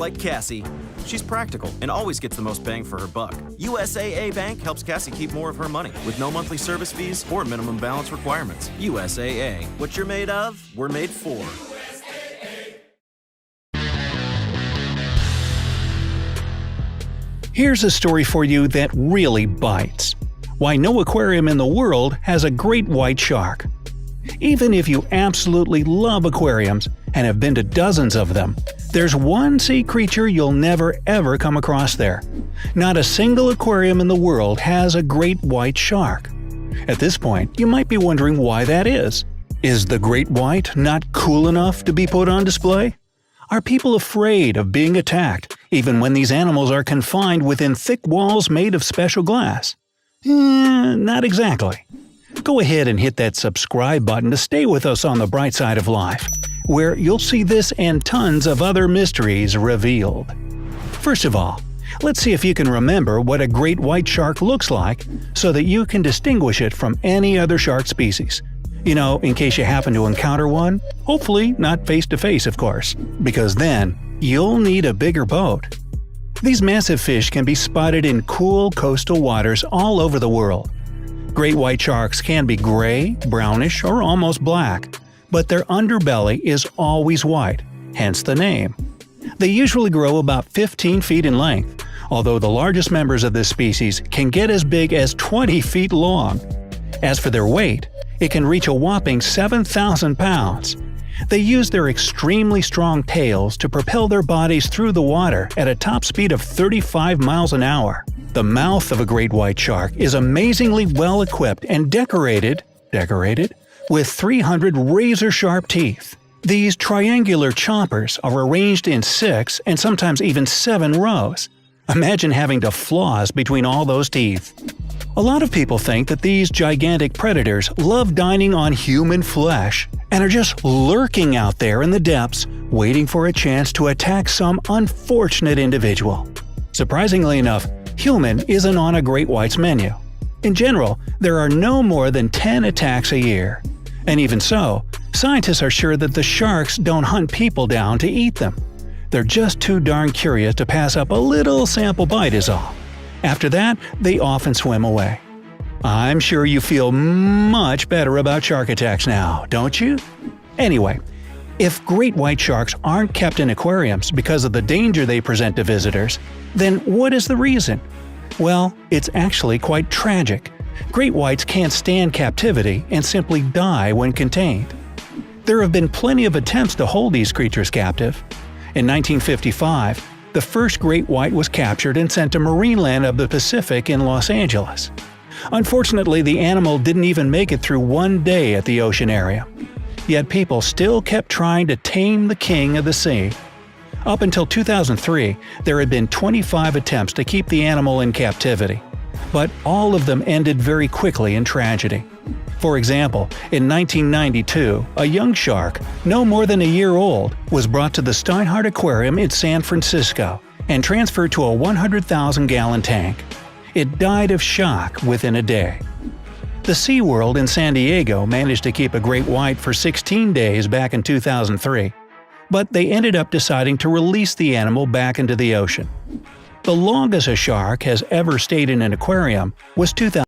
like Cassie. She's practical and always gets the most bang for her buck. USAA Bank helps Cassie keep more of her money with no monthly service fees or minimum balance requirements. USAA. What you're made of, we're made for. Here's a story for you that really bites. Why no aquarium in the world has a great white shark. Even if you absolutely love aquariums and have been to dozens of them, there's one sea creature you'll never ever come across there. Not a single aquarium in the world has a great white shark. At this point, you might be wondering why that is. Is the great white not cool enough to be put on display? Are people afraid of being attacked, even when these animals are confined within thick walls made of special glass? Not exactly. Go ahead and hit that subscribe button to stay with us on the bright side of life, where you'll see this and tons of other mysteries revealed. First of all, let's see if you can remember what a great white shark looks like so that you can distinguish it from any other shark species. You know, in case you happen to encounter one, hopefully not face-to-face of course, because then you'll need a bigger boat. These massive fish can be spotted in cool coastal waters all over the world. Great white sharks can be gray, brownish, or almost black, but their underbelly is always white, hence the name. They usually grow about 15 feet in length, although the largest members of this species can get as big as 20 feet long. As for their weight, it can reach a whopping 7,000 pounds. They use their extremely strong tails to propel their bodies through the water at a top speed of 35 miles an hour. The mouth of a great white shark is amazingly well equipped and decorated with 300 razor-sharp teeth. These triangular chompers are arranged in 6 and sometimes even 7 rows. Imagine having to floss between all those teeth. A lot of people think that these gigantic predators love dining on human flesh and are just lurking out there in the depths, waiting for a chance to attack some unfortunate individual. Surprisingly enough, human isn't on a great white's menu. In general, there are no more than 10 attacks a year. And even so, scientists are sure that the sharks don't hunt people down to eat them. They're just too darn curious to pass up a little sample bite is all. After that, they often swim away. I'm sure you feel much better about shark attacks now, don't you? Anyway, if great white sharks aren't kept in aquariums because of the danger they present to visitors, then what is the reason? Well, it's actually quite tragic. Great whites can't stand captivity and simply die when contained. There have been plenty of attempts to hold these creatures captive. In 1955, the first great white was captured and sent to Marineland of the Pacific in Los Angeles. Unfortunately, the animal didn't even make it through one day at the ocean area. Yet people still kept trying to tame the king of the sea. Up until 2003, there had been 25 attempts to keep the animal in captivity, but all of them ended very quickly in tragedy. For example, in 1992, a young shark, no more than a year old, was brought to the Steinhardt Aquarium in San Francisco and transferred to a 100,000-gallon tank. It died of shock within a day. The SeaWorld in San Diego managed to keep a great white for 16 days back in 2003, but they ended up deciding to release the animal back into the ocean. The longest a shark has ever stayed in an aquarium was 2,000